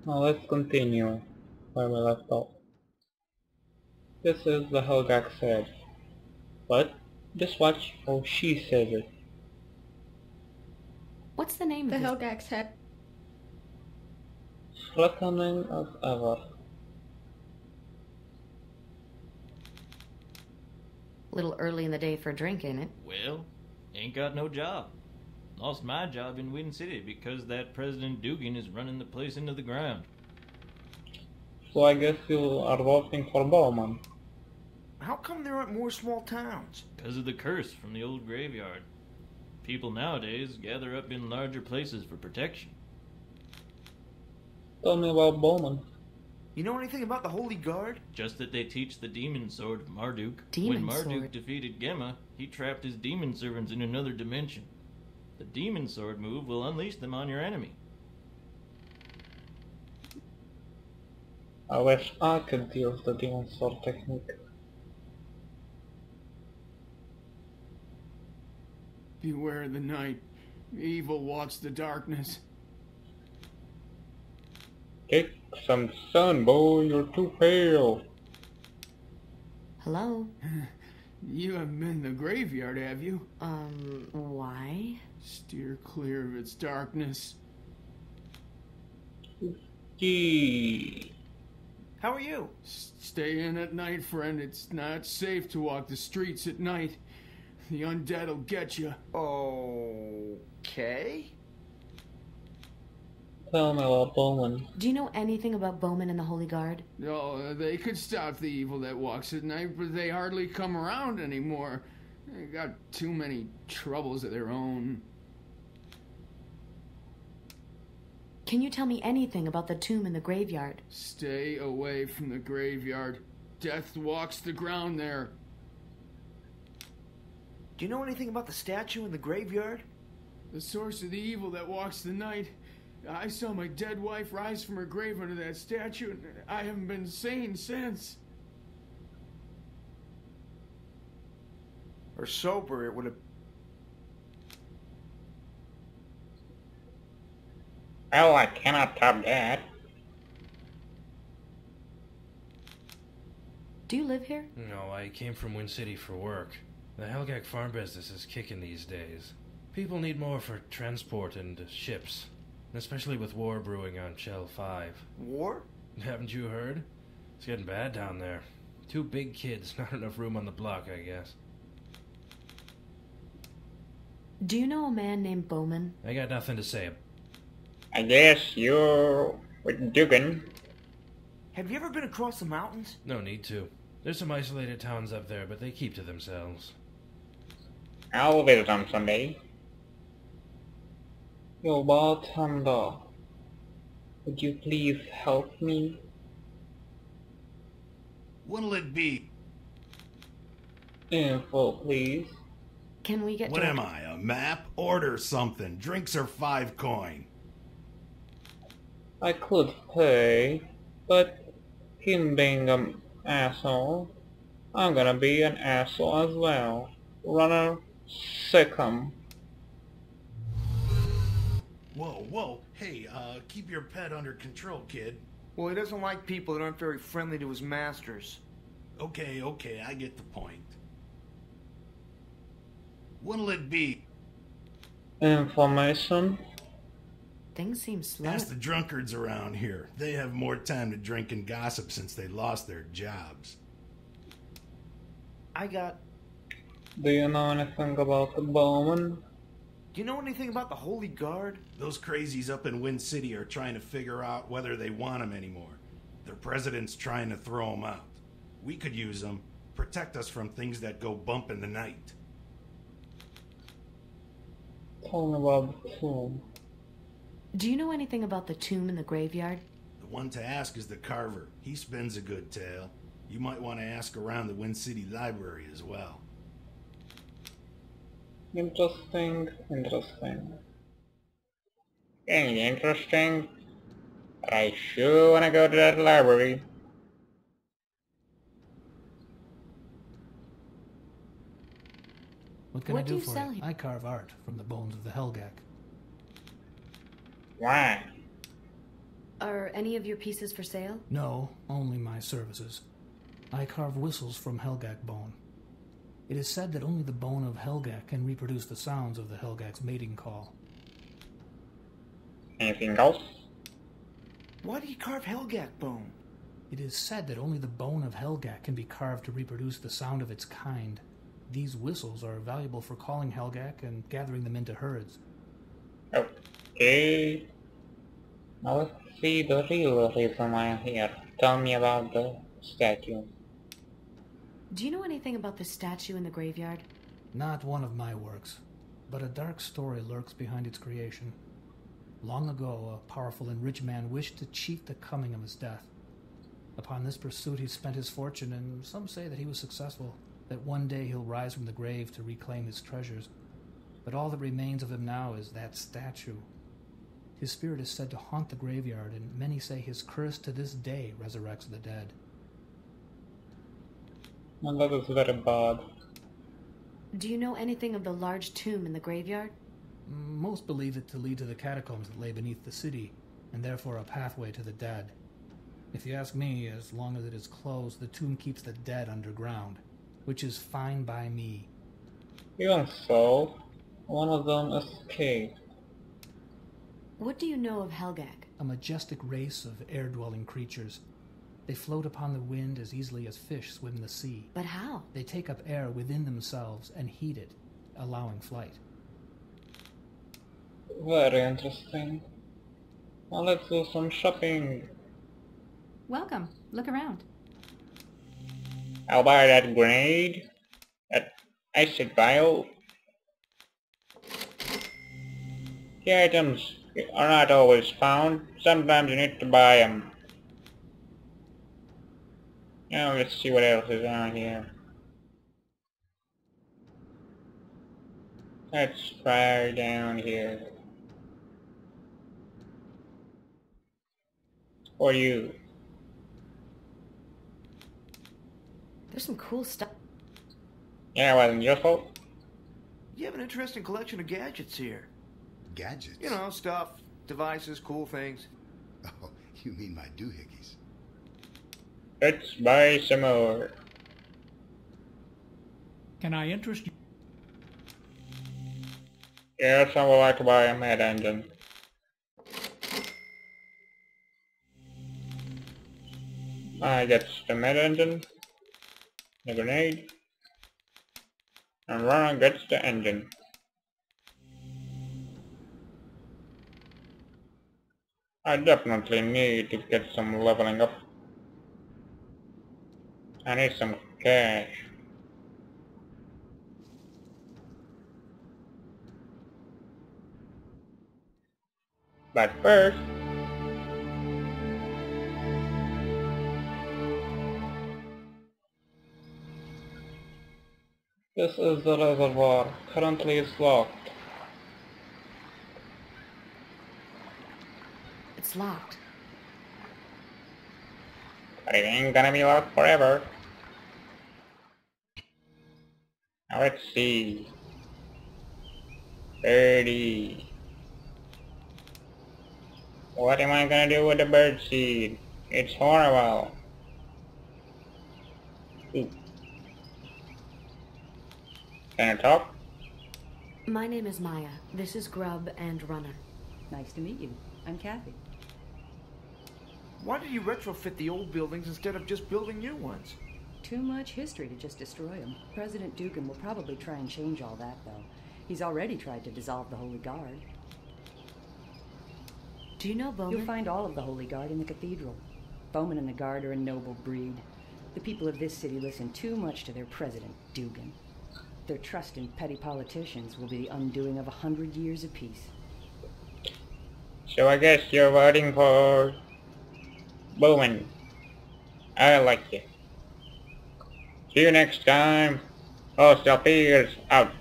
Now let's continue where we left off. This is the Helgak said, but just watch how she says it. What's the name The of this? Helgax head. Threatening as ever. Little early in the day for a drink, ain't it? Well, ain't got no job. Lost my job in Wind City because that President Dugan is running the place into the ground. So I guess you are voting for Bowman. How come there aren't more small towns? Because of the curse from the old graveyard. People nowadays gather up in larger places for protection. Tell me about Bowman. You know anything about the Holy Guard? Just that they teach the demon sword of Marduk. Demon when Marduk sword? defeated Gemma, he trapped his demon servants in another dimension. The demon sword move will unleash them on your enemy. I wish I could use the demon sword technique. Beware the night. Evil walks the darkness. Take some sun, boy, you're too pale. Hello? You haven't been in the graveyard, have you? Why? Steer clear of its darkness. Gee. How are you? Stay in at night, friend. It's not safe to walk the streets at night. The undead'll get you. Okay. Tell me about Bowman. Do you know anything about Bowman and the Holy Guard? Oh, they could stop the evil that walks at night, but they hardly come around anymore. They got too many troubles of their own. Can you tell me anything about the tomb in the graveyard? Stay away from the graveyard. Death walks the ground there. Do you know anything about the statue in the graveyard? The source of the evil that walks the night. I saw my dead wife rise from her grave under that statue, and I haven't been sane since. Or sober, it would have... Oh, I cannot top that. Do you live here? No, I came from Wind City for work. The Helgak farm business is kicking these days. People need more for transport and ships. Especially with war brewing on Shell 5. War? Haven't you heard? It's getting bad down there. 2 big kids, not enough room on the block, I guess. Do you know a man named Bowman? I got nothing to say. I guess you're with Dugan. Have you ever been across the mountains? No need to. There's some isolated towns up there, but they keep to themselves. I'll visit them someday. Yo, bartender. Would you please help me? What'll it be? Info, please. Can we get What to am I, a map? Order something. Drinks are 5 coin. I could pay, but him being an asshole, I'm gonna be an asshole as well. Runner, sick 'em. Whoa, whoa. Hey, keep your pet under control, kid. Well, he doesn't like people that aren't very friendly to his masters. Okay, I get the point. What'll it be? Information? Things seem slow. Ask the drunkards around here. They have more time to drink and gossip since they lost their jobs. I got... Do you know anything about the Bowman? Do you know anything about the Holy Guard? Those crazies up in Wind City are trying to figure out whether they want them anymore. Their president's trying to throw them out. We could use them. Protect us from things that go bump in the night. Tell me about the tomb. Do you know anything about the tomb in the graveyard? The one to ask is the carver. He spins a good tale. You might want to ask around the Wind City Library as well. Interesting. Interesting. But I sure wanna go to that library. What can I do for you? I carve art from the bones of the Helgak. Why? Are any of your pieces for sale? No, only my services. I carve whistles from Helgak bone. It is said that only the bone of Helgak can reproduce the sounds of the Helgak's mating call. Anything else? Why do you carve Helgak bone? It is said that only the bone of Helgak can be carved to reproduce the sound of its kind. These whistles are valuable for calling Helgak and gathering them into herds. Okay. Now let's see the real reason why I'm here. Tell me about the statue. Do you know anything about the statue in the graveyard? Not one of my works, but a dark story lurks behind its creation. Long ago, a powerful and rich man wished to cheat the coming of his death. Upon this pursuit, he spent his fortune, and some say that he was successful, that one day he'll rise from the grave to reclaim his treasures. But all that remains of him now is that statue. His spirit is said to haunt the graveyard, and many say his curse to this day resurrects the dead. And that is very bad. Do you know anything of the large tomb in the graveyard? Most believe it to lead to the catacombs that lay beneath the city, and therefore a pathway to the dead. If you ask me, as long as it is closed, the tomb keeps the dead underground, which is fine by me. Even so, one of them escaped. What do you know of Helgak? A majestic race of air-dwelling creatures. They float upon the wind as easily as fish swim the sea. But how? They take up air within themselves and heat it, allowing flight. Very interesting. Now let's do some shopping. Welcome. Look around. I'll buy that grenade. That acid vial. The items are not always found. Sometimes you need to buy them. Now let's see what else is on here. Let's try down here. For you. There's some cool stuff. Yeah, it wasn't your fault. You have an interesting collection of gadgets here. Gadgets? You know, stuff, devices, cool things. Oh, you mean my doohickeys. Let's buy some more. Can I interest you? Yes, I would like to buy a med engine. I get the med engine, the grenade, and Ron gets the engine. I definitely need to get some leveling up. I need some cash. But first, this is the reservoir. Currently it's locked. It's locked. But it ain't gonna be locked forever. Now let's see. 30. What am I gonna do with the bird seed? It's horrible. Ooh. Can I talk? My name is Maya. This is Grub and Runner. Nice to meet you. I'm Kathy. Why did you retrofit the old buildings instead of just building new ones? Too much history to just destroy them. President Dugan will probably try and change all that, though. He's already tried to dissolve the Holy Guard. Do you know Bowman? You'll find all of the Holy Guard in the cathedral. Bowman and the Guard are a noble breed. The people of this city listen too much to their president, Dugan. Their trust in petty politicians will be the undoing of 100 years of peace. So I guess you're voting for Bowman. I like it. See you next time. Oh, Septerra is out.